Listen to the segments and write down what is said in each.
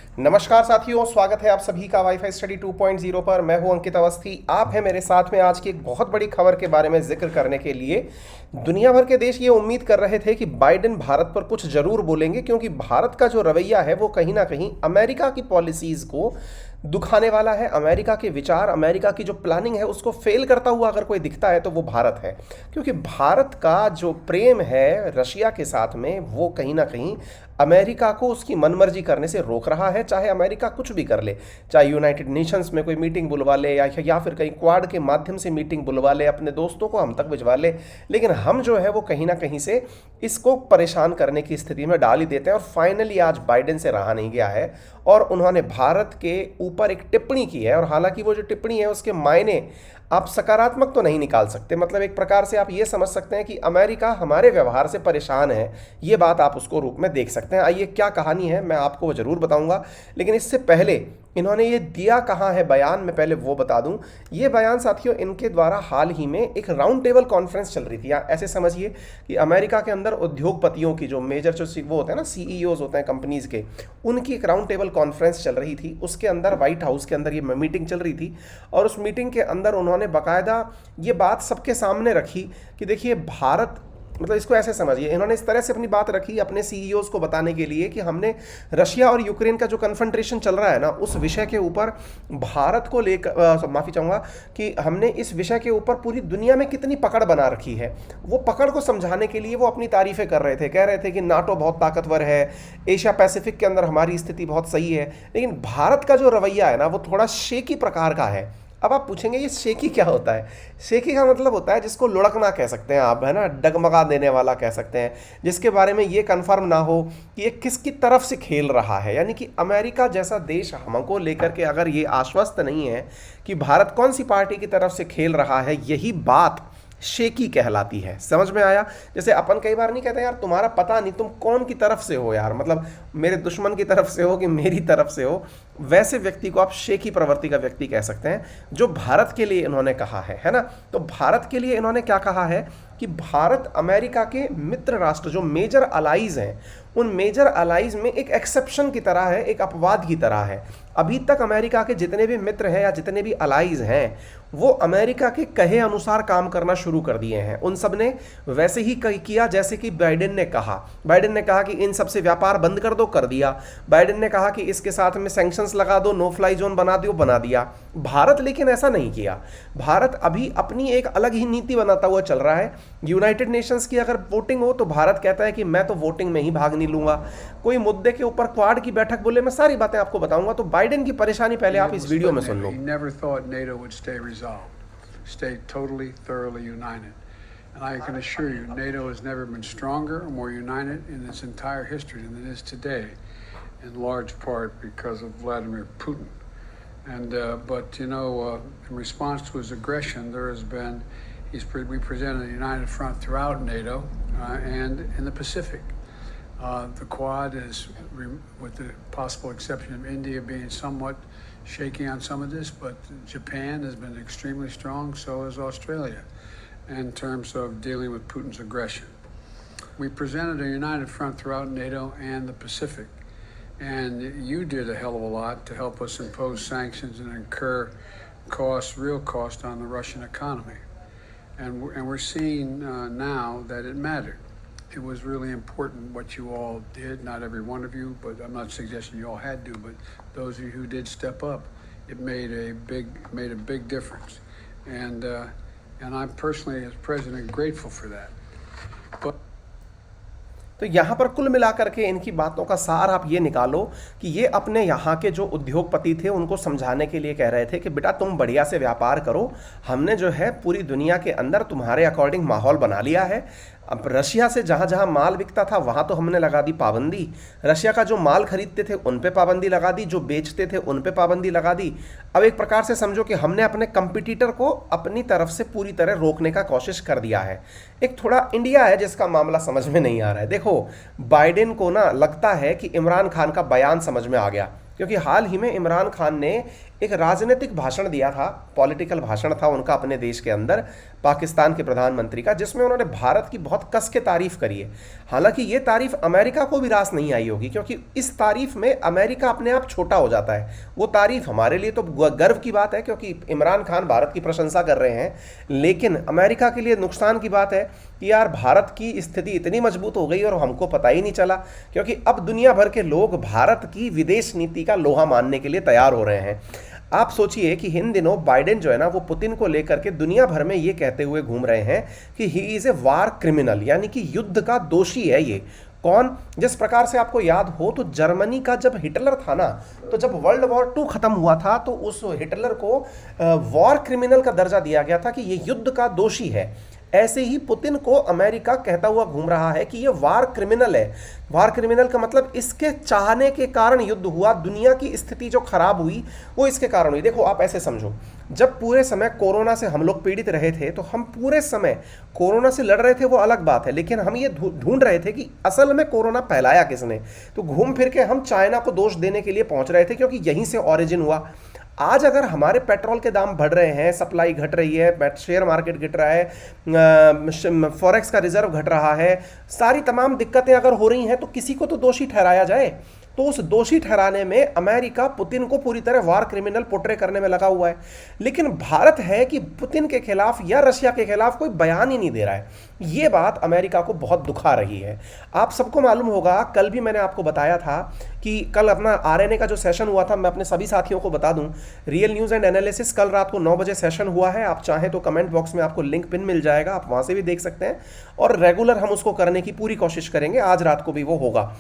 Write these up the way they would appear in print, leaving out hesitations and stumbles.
नमस्कार साथियों, स्वागत है आप सभी का वाईफाई स्टडी 2.0 पर। मैं हूं अंकित अवस्थी। आप हैं मेरे साथ में आज की एक बहुत बड़ी खबर के बारे में जिक्र करने के लिए। दुनिया भर के देश ये उम्मीद कर रहे थे कि बाइडेन भारत पर कुछ जरूर बोलेंगे, क्योंकि भारत का जो रवैया है वो कहीं ना कहीं अमेरिका की पॉलिसीज को दुखाने वाला है। अमेरिका के विचार, अमेरिका की जो प्लानिंग है उसको फेल करता हुआ अगर कोई दिखता है तो वो भारत है। क्योंकि भारत का जो प्रेम है रशिया के साथ में वो कहीं ना कहीं अमेरिका को उसकी मनमर्जी करने से रोक रहा है। चाहे अमेरिका कुछ भी कर ले, चाहे यूनाइटेड नेशंस में कोई मीटिंग बुलवा ले या फिर कहीं क्वाड के माध्यम से मीटिंग बुलवा ले, अपने दोस्तों को हम तक भिजवा ले, लेकिन हम जो है वो कहीं ना कहीं से इसको परेशान करने की स्थिति में डाल ही देते हैं। और फाइनली आज बाइडेन से रहा नहीं गया है और उन्होंने भारत के ऊपर एक टिप्पणी की है। और हालांकि वो जो टिप्पणी है उसके मायने आप सकारात्मक तो नहीं निकाल सकते। मतलब एक प्रकार से आप ये समझ सकते हैं कि अमेरिका हमारे व्यवहार से परेशान है, ये बात आप उसको रूप में देख सकते हैं। आइए क्या कहानी है मैं आपको वो जरूर बताऊंगा, लेकिन इससे पहले इन्होंने ये दिया कहाँ है बयान में, पहले वो बता दूं। ये बयान साथियों इनके द्वारा हाल ही में एक राउंड टेबल कॉन्फ्रेंस चल रही थी। ऐसे समझिए कि अमेरिका के अंदर उद्योगपतियों की जो मेजर जो वो होते हैं ना, सीईओज होते हैं कंपनीज के, उनकी एक राउंड टेबल कॉन्फ्रेंस चल रही थी। उसके अंदर व्हाइट हाउस के अंदर ये मीटिंग चल रही थी और उस मीटिंग के अंदर उन्होंने बाकायदा ये बात सबके सामने रखी कि देखिए भारत, मतलब इसको ऐसे समझिए, इन्होंने इस तरह से अपनी बात रखी अपने सीईओज को बताने के लिए कि हमने रशिया और यूक्रेन का जो कन्फ्रंटेशन चल रहा है ना, उस विषय के ऊपर भारत को लेकर, माफ़ी चाहूँगा कि हमने इस विषय के ऊपर पूरी दुनिया में कितनी पकड़ बना रखी है, वो पकड़ को समझाने के लिए वो अपनी तारीफ़ें कर रहे थे। कह रहे थे कि नाटो बहुत ताकतवर है, एशिया पैसिफिक के अंदर हमारी स्थिति बहुत सही है, लेकिन भारत का जो रवैया है ना वो थोड़ा शेकी प्रकार का है। अब आप पूछेंगे ये शेकी क्या होता है? शेकी का मतलब होता है जिसको लुढ़कना कह सकते हैं आप, है ना, डगमगा देने वाला कह सकते हैं, जिसके बारे में ये कंफर्म ना हो कि ये किसकी तरफ से खेल रहा है। यानी कि अमेरिका जैसा देश हमको लेकर के अगर ये आश्वस्त नहीं है कि भारत कौन सी पार्टी की तरफ से खेल रहा है, यही बात शेकी कहलाती है। समझ में आया? जैसे अपन कई बार नहीं कहते यार तुम्हारा पता नहीं तुम कौन की तरफ से हो यार, मतलब मेरे दुश्मन की तरफ से हो कि मेरी तरफ से हो, वैसे व्यक्ति को आप शेकी प्रवृत्ति का व्यक्ति कह सकते हैं। जो भारत के लिए इन्होंने कहा है ना, तो भारत के लिए इन्होंने क्या कहा है कि भारत अमेरिका के मित्र राष्ट्र जो मेजर अलाइज हैं, उन मेजर अलाइज में एक एक्सेप्शन की तरह है, एक अपवाद की तरह है। अभी तक अमेरिका के जितने भी मित्र हैं या जितने भी अलाइज हैं वो अमेरिका के कहे अनुसार काम करना शुरू कर दिए हैं। उन सब ने वैसे ही किया जैसे कि बाइडेन ने कहा। बाइडेन ने कहा कि इन सब से व्यापार बंद कर दो, कर दिया। बाइडेन ने कहा कि इसके साथ में सैंक्शंस लगा दो, नो फ्लाई जोन बना दो, बना दिया। भारत लेकिन ऐसा नहीं किया। भारत अभी अपनी एक अलग ही नीति बनाता हुआ चल रहा है। यूनाइटेड नेशंस की अगर वोटिंग हो तो भारत कहता है कि मैं तो वोटिंग में ही भाग नहीं लूंगा। कोई मुद्दे के ऊपर क्वाड की बैठक बोले, मैं सारी बातें आपको बताऊंगा। तो बाइडेन की परेशानी पहले आप इस वीडियो में सुन लो। Stay totally, thoroughly united. And I can assure you, NATO has never been stronger or more united in its entire history than it is today, in large part because of Vladimir Putin. And but you know, in response to his aggression, there has been we presented a united front throughout NATO and in the Pacific. The Quad is, with the possible exception of India being somewhat shaky on some of this, but Japan has been extremely strong, so has Australia, in terms of dealing with Putin's aggression. We presented a united front throughout NATO and the Pacific, and you did a hell of a lot to help us impose sanctions and incur costs, real cost on the Russian economy. And we're seeing now that it mattered. It was really important what you all did, not every one of you, but I'm not suggesting you all had to, but those of you who did step up, it made a big difference. And I'm personally, as president, grateful for that. But तो यहाँ पर कुल मिलाकर के इनकी बातों का सार आप ये निकालो कि ये अपने यहाँ के जो उद्योगपति थे उनको समझाने के लिए कह रहे थे कि बेटा तुम बढ़िया से व्यापार करो, हमने जो है पूरी दुनिया के अंदर तुम्हारे अकॉर्डिंग माहौल बना लिया है। अब रशिया से जहाँ जहाँ माल बिकता था वहाँ तो हमने लगा दी पाबंदी, रशिया का जो माल खरीदते थे उन पे पाबंदी लगा दी, जो बेचते थे उन पे पाबंदी लगा दी। अब एक प्रकार से समझो कि हमने अपने कंपटीटर को अपनी तरफ से पूरी तरह रोकने का कोशिश कर दिया है। एक थोड़ा इंडिया है जिसका मामला समझ में नहीं आ रहा है। देखो बाइडेन को ना लगता है कि इमरान खान का बयान समझ में आ गया, क्योंकि हाल ही में इमरान खान ने एक राजनीतिक भाषण दिया था, पॉलिटिकल भाषण था उनका अपने देश के अंदर, पाकिस्तान के प्रधानमंत्री का, जिसमें उन्होंने भारत की बहुत कस के तारीफ करी है। हालांकि ये तारीफ अमेरिका को भी रास नहीं आई होगी, क्योंकि इस तारीफ में अमेरिका अपने आप छोटा हो जाता है। वो तारीफ हमारे लिए तो गर्व की बात है, क्योंकि इमरान खान भारत की प्रशंसा कर रहे हैं, लेकिन अमेरिका के लिए नुकसान की बात है कि यार भारत की स्थिति इतनी मजबूत हो गई और हमको पता ही नहीं चला, क्योंकि अब दुनिया भर के लोग भारत की विदेश नीति का लोहा मानने के लिए तैयार हो रहे हैं। आप सोचिए कि इन दिनों बाइडेन जो है ना, वो पुतिन को लेकर के दुनिया भर में ये कहते हुए घूम रहे हैं कि he is a war criminal, यानी कि युद्ध का दोषी है ये। कौन? जिस प्रकार से आपको याद हो तो जर्मनी का जब हिटलर था ना, तो जब वर्ल्ड वॉर 2 खत्म हुआ था तो उस हिटलर को वॉर क्रिमिनल का दर्जा दिया गया था कि ये युद्ध का दोषी है। ऐसे ही पुतिन को अमेरिका कहता हुआ घूम रहा है कि ये वार क्रिमिनल है। वार क्रिमिनल का मतलब इसके चाहने के कारण युद्ध हुआ, दुनिया की स्थिति जो खराब हुई वो इसके कारण हुई। देखो आप ऐसे समझो, जब पूरे समय कोरोना से हम लोग पीड़ित रहे थे तो हम पूरे समय कोरोना से लड़ रहे थे, वो अलग बात है, लेकिन हम ये ढूंढ रहे थे कि असल में कोरोना फैलाया किसने। तो घूम फिर के हम चाइना को दोष देने के लिए पहुंच रहे थे, क्योंकि यहीं से ऑरिजिन हुआ। आज अगर हमारे पेट्रोल के दाम बढ़ रहे हैं, सप्लाई घट रही है, शेयर मार्केट घट रहा है, फॉरेक्स का रिजर्व घट रहा है, सारी तमाम दिक्कतें अगर हो रही हैं, तो किसी को तो दोषी ठहराया जाए। तो उस दोषी ठहराने में अमेरिका पुतिन को पूरी तरह वार क्रिमिनल पोर्ट्रे करने में लगा हुआ है, लेकिन भारत है कि पुतिन के खिलाफ या रशिया के खिलाफ कोई बयान ही नहीं दे रहा है। ये बात अमेरिका को बहुत दुखा रही है। आप सबको मालूम होगा, कल भी मैंने आपको बताया था कि कल अपना आरएनए का जो सेशन हुआ था, मैं अपने सभी साथियों को बता दूं, रियल न्यूज़ एंड एनालिसिस कल रात को 9 बजे सेशन हुआ है। आप चाहें तो कमेंट बॉक्स में आपको लिंक पिन मिल जाएगा, आप वहां से भी देख सकते हैं, और रेगुलर हम उसको करने की पूरी कोशिश करेंगे। आज रात को भी वो होगा।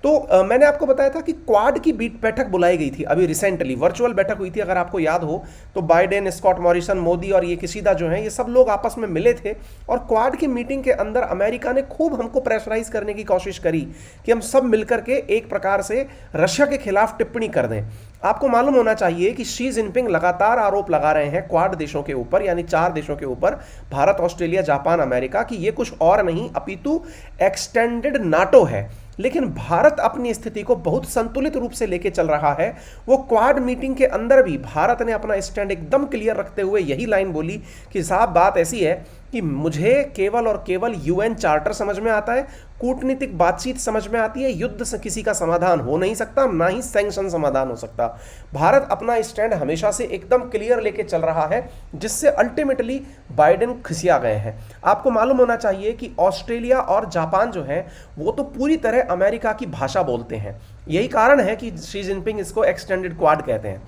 तो मैंने आपको बताया था कि क्वाड की बैठक बुलाई गई थी, अभी रिसेंटली वर्चुअल बैठक हुई थी, अगर आपको याद हो तो बाइडेन, स्कॉट मॉरिसन, मोदी और ये किशिदा जो हैं, ये सब लोग आपस में मिले थे। और क्वाड की मीटिंग के अंदर अमेरिका ने खूब हमको प्रेशराइज करने की कोशिश करी कि हम सब मिलकर के एक प्रकार से रशिया के खिलाफ टिप्पणी कर दें। आपको मालूम होना चाहिए कि शी जिनपिंग लगातार आरोप लगा रहे हैं क्वाड देशों के ऊपर, यानी 4 देशों के ऊपर, भारत, ऑस्ट्रेलिया, जापान, अमेरिका, कि ये कुछ और नहीं अपितु एक्सटेंडेड नाटो है। लेकिन भारत अपनी स्थिति को बहुत संतुलित रूप से लेके चल रहा है। वो क्वाड मीटिंग के अंदर भी भारत ने अपना स्टैंड एकदम क्लियर रखते हुए यही लाइन बोली कि साहब बात ऐसी है कि मुझे केवल और केवल यूएन चार्टर समझ में आता है, कूटनीतिक बातचीत समझ में आती है, युद्ध से किसी का समाधान हो नहीं सकता, ना ही सैंक्शन समाधान हो सकता। भारत अपना स्टैंड हमेशा से एकदम क्लियर लेके चल रहा है, जिससे अल्टीमेटली बाइडेन खिसिया गए हैं। आपको मालूम होना चाहिए कि ऑस्ट्रेलिया और जापान जो है वो तो पूरी तरह अमेरिका की भाषा बोलते हैं। यही कारण है कि शी जिनपिंग इसको एक्सटेंडेड क्वाड कहते हैं,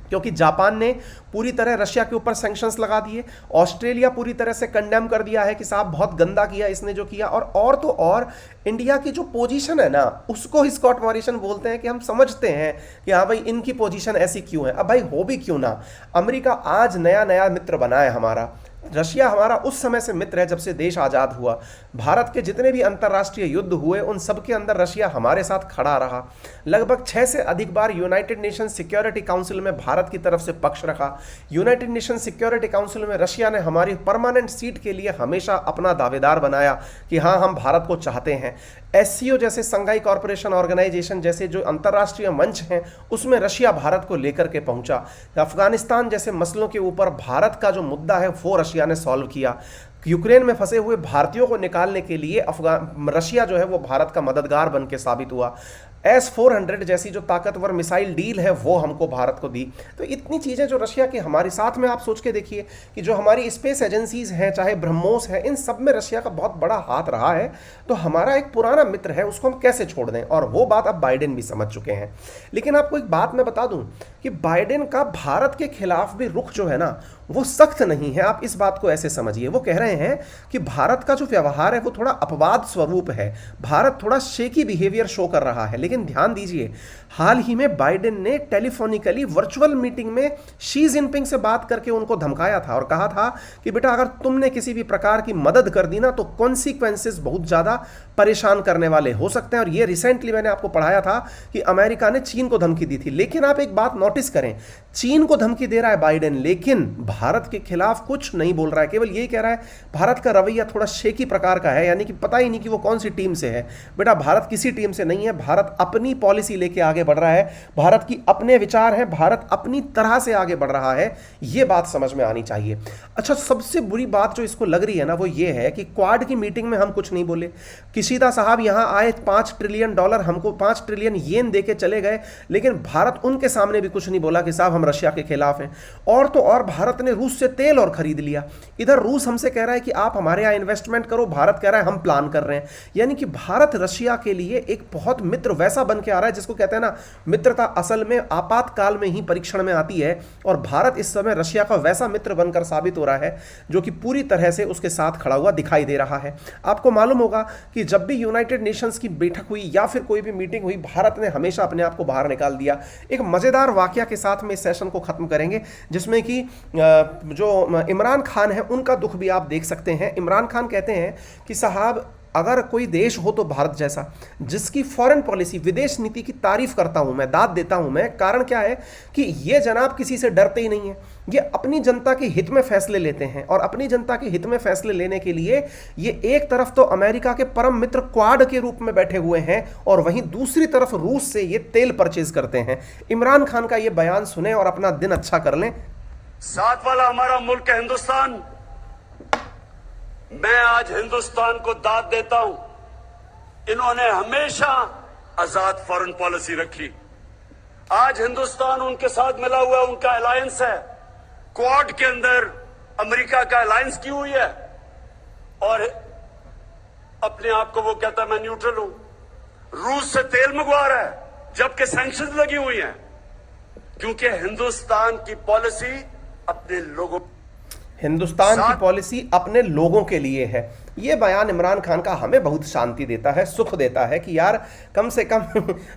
क्योंकि जापान ने पूरी तरह रशिया के ऊपर सैंक्शंस लगा दिए, ऑस्ट्रेलिया पूरी तरह से कंडेम कर दिया है कि साहब बहुत गंदा किया इसने जो किया, और तो और इंडिया की जो पोजीशन है ना, उसको स्कॉट मॉरिसन बोलते हैं कि हम समझते हैं कि हाँ भाई इनकी पोजीशन ऐसी क्यों है। अब भाई हो भी क्यों ना, अमेरिका आज नया नया मित्र बना है हमारा, रशिया हमारा उस समय से मित्र है जब से देश आज़ाद हुआ। भारत के जितने भी अंतर्राष्ट्रीय युद्ध हुए उन सब के अंदर रशिया हमारे साथ खड़ा रहा। लगभग 6 से अधिक बार यूनाइटेड नेशन सिक्योरिटी काउंसिल में भारत की तरफ से पक्ष रखा। यूनाइटेड नेशन सिक्योरिटी काउंसिल में रशिया ने हमारी परमानेंट सीट के लिए हमेशा अपना दावेदार बनाया कि हाँ हम भारत को चाहते हैं। एससीओ जैसे संघाई कॉरपोरेशन ऑर्गेनाइजेशन जैसे जो अंतर्राष्ट्रीय मंच हैं उसमें रशिया भारत को लेकर के पहुंचा। अफगानिस्तान जैसे मसलों के ऊपर भारत का जो मुद्दा है वो रशिया ने सॉल्व किया। यूक्रेन में फंसे हुए भारतीयों को निकालने के लिए रशिया जो है वो भारत का मददगार बन के साबित हुआ। S-400 जैसी जो ताकतवर मिसाइल डील है वो हमको भारत को दी। तो इतनी चीज़ें जो रशिया के हमारे साथ में, आप सोच के देखिए कि जो हमारी स्पेस एजेंसीज हैं, चाहे ब्रह्मोस है, इन सब में रशिया का बहुत बड़ा हाथ रहा है। तो हमारा एक पुराना मित्र है, उसको हम कैसे छोड़ दें, और वो बात अब बाइडेन भी समझ चुके हैं। लेकिन आपको एक बात मैं बता दूं कि बाइडेन का भारत के खिलाफ भी रुख जो है ना वो सख्त नहीं है। आप इस बात को ऐसे समझिए, वो कह रहे हैं कि भारत का जो व्यवहार है वो थोड़ा अपवाद स्वरूप है, भारत थोड़ा शेकी बिहेवियर शो कर रहा है। लेकिन ध्यान दीजिए, हाल ही में बाइडेन ने टेलीफोनिकली वर्चुअल मीटिंग में शी जिनपिंग से बात करके उनको धमकाया था और कहा था कि बेटा अगर तुमने किसी भी प्रकार की मदद कर दी ना तो कॉन्सिक्वेंसेस बहुत ज़्यादा परेशान करने वाले हो सकते हैं। और ये रिसेंटली मैंने आपको पढ़ाया था कि अमेरिका ने चीन को धमकी दी थी। लेकिन आप एक बात नोटिस करें, चीन को धमकी दे रहा है बाइडेन, लेकिन भारत के खिलाफ कुछ नहीं बोल रहा है, केवल यही कह रहा है भारत का रवैया थोड़ा शेकी प्रकार का है, यानी कि पता ही नहीं कि वो कौन सी टीम से है। बेटा, भारत किसी टीम से नहीं है, भारत अपनी पॉलिसी लेके आगे बढ़ रहा है, भारत की अपने विचार हैं, भारत अपनी तरह से आगे बढ़ रहा है, ये बात समझ में आनी चाहिए। अच्छा, सबसे बुरी बात जो इसको लग रही है ना वो ये है कि क्वाड की मीटिंग में हम कुछ नहीं बोले। किशिदा साहब यहां आए, $5 ट्रिलियन हमको 5 ट्रिलियन येन देके चले गए, लेकिन भारत उनके सामने भी कुछ नहीं बोला कि साहब हम रशिया के खिलाफ हैं। और तो और भारत ने रूस से तेल और खरीद लिया। इधर रूस हमसे कह रहा है कि आप हमारे यहां इन्वेस्टमेंट करो, भारत कह रहा है हम प्लान कर रहे हैं। यानी कि भारत रशिया के लिए एक बहुत मित्र वैसा बन के आ रहा है जिसको कहते हैं ना, मित्रता असल में आपातकाल में ही परीक्षण में आती है, और भारत इस समय रशिया का वैसा मित्र बनकर साबित हो रहा है जो कि पूरी तरह से उसके साथ खड़ा हुआ दिखाई दे रहा है। आपको मालूम होगा कि जब भी यूनाइटेड नेशंस की बैठक हुई या फिर कोई भी मीटिंग हुई, भारत ने हमेशा अपने आप को बाहर निकाल दिया। एक मजेदार वाकया के साथ में इस सेशन को खत्म करेंगे, जिसमें कि जो इमरान खान है उनका दुख भी आप देख सकते हैं। इमरान खान कहते हैं कि साहब अगर कोई देश हो तो भारत जैसा, जिसकी फॉरेन पॉलिसी, विदेश नीति की तारीफ करता हूं मैं, दाद देता हूं मैं। कारण क्या है कि ये जनाब किसी से डरते ही नहीं है, ये अपनी जनता के हित में फैसले लेते हैं, और अपनी जनता के हित में फैसले लेने के लिए ये एक तरफ तो अमेरिका के परम मित्र क्वाड के रूप में बैठे हुए हैं, और वहीं दूसरी तरफ रूस से ये तेल परचेज करते हैं। इमरान खान का ये बयान सुने और अपना दिन अच्छा कर लें। साथ वाला हमारा मुल्क है हिंदुस्तान। मैं आज हिंदुस्तान को दाद देता हूं, इन्होंने हमेशा आजाद फॉरेन पॉलिसी रखी। आज हिंदुस्तान उनके साथ मिला हुआ, उनका अलायंस है। क्वाड के अंदर अमेरिका का अलायंस की हुई है, और अपने आप को वो कहता है मैं न्यूट्रल हूं। रूस से तेल मंगवा रहा है जबकि सैंक्शंस लगी हुई हैं, क्योंकि हिंदुस्तान की पॉलिसी अपने लोगों, हिंदुस्तान की पॉलिसी अपने लोगों के लिए है। ये बयान इमरान खान का हमें बहुत शांति देता है, सुख देता है कि यार कम से कम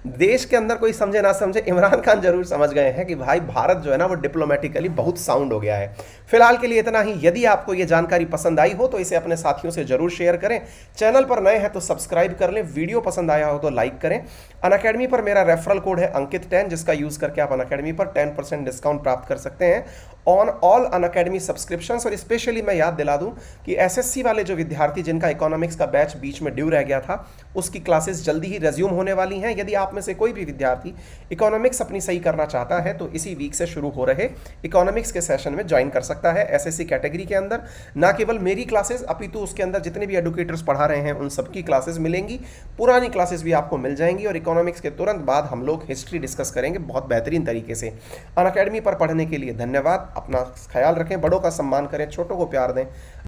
देश के अंदर कोई समझे ना समझे, इमरान खान जरूर समझ गए हैं कि भाई भारत जो है ना वो डिप्लोमेटिकली बहुत साउंड हो गया है। फिलहाल के लिए इतना ही। यदि आपको ये जानकारी पसंद आई हो तो इसे अपने साथियों से जरूर शेयर करें। चैनल पर नए हैं तो सब्सक्राइब कर लें, वीडियो पसंद आया हो तो लाइक करें। अनअकैडमी पर मेरा रेफरल कोड है अंकित10, जिसका यूज करके आप अनअकैडमी पर 10% डिस्काउंट प्राप्त कर सकते हैं ऑन ऑल अनअकैडमी सब्सक्रिप्शंस। और स्पेशली मैं याद दिला दूं कि एसएससी वाले जो विद्यार्थी जिनका इकोनॉमिक्स का बैच बीच में ड्यू रह गया था, उसकी क्लासेस जल्दी ही रेज्यूम होने वाली हैं। यदि आप में से कोई भी विद्यार्थी इकोनॉमिक्स अपनी सही करना चाहता है तो इसी वीक से शुरू हो रहे इकोनॉमिक्स के सेशन में ज्वाइन कर सकता है। एसएससी कैटेगरी के अंदर ना केवल मेरी क्लासेस अपितु उसके अंदर जितने भी एडुकेटर्स पढ़ा रहे हैं उन सबकी क्लासेस मिलेंगी, पुरानी क्लासेस भी आपको मिल जाएंगी, और इकोनॉमिक्स के तुरंत बाद हम लोग हिस्ट्री डिस्कस करेंगे बहुत बेहतरीन तरीके से। अनअकैडमी पर पढ़ने के लिए धन्यवाद। अपना ख्याल रखें, बड़ों का सम्मान करें, छोटों को प्यार दें।